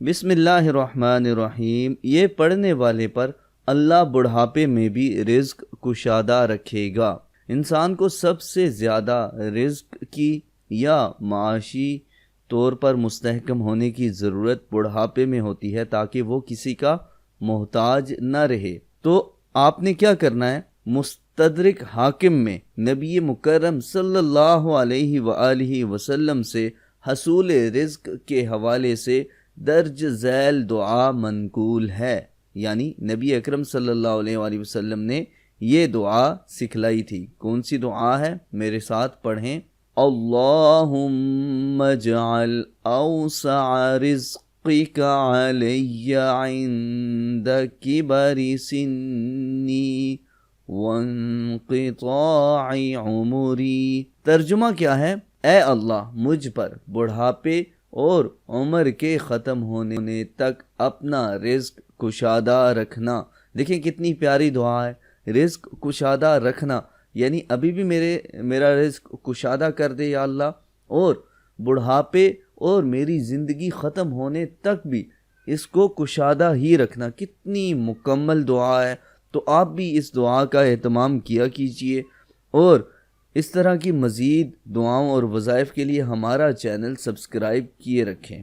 بسم اللہ الرحمن الرحیم۔ یہ پڑھنے والے پر اللہ بڑھاپے میں بھی رزق کشادہ رکھے گا۔ انسان کو سب سے زیادہ رزق کی یا معاشی طور پر مستحکم ہونے کی ضرورت بڑھاپے میں ہوتی ہے تاکہ وہ کسی کا محتاج نہ رہے۔ تو آپ نے کیا کرنا ہے؟ مستدرک حاکم میں نبی مکرم صلی اللہ علیہ وآلہ وسلم سے حصول رزق کے حوالے سے درج ذیل دعا منقول ہے، یعنی نبی اکرم صلی اللہ علیہ وآلہ وسلم نے یہ دعا سکھلائی تھی۔ کون سی دعا ہے؟ میرے ساتھ پڑھیں۔ اللہم اجعل اوسع رزقک علی عند کبر سنی وانقطاع عمری۔ ترجمہ کیا ہے؟ اے اللہ، مجھ پر بڑھاپے اور عمر کے ختم ہونے تک اپنا رزق کشادہ رکھنا۔ دیکھیں کتنی پیاری دعا ہے، رزق کشادہ رکھنا، یعنی ابھی بھی میرا رزق کشادہ کر دے یا اللہ، اور بڑھاپے اور میری زندگی ختم ہونے تک بھی اس کو کشادہ ہی رکھنا۔ کتنی مکمل دعا ہے۔ تو آپ بھی اس دعا کا اہتمام کیا کیجئے، اور اس طرح کی مزید دعاؤں اور وظائف کے لیے ہمارا چینل سبسکرائب کیے رکھیں۔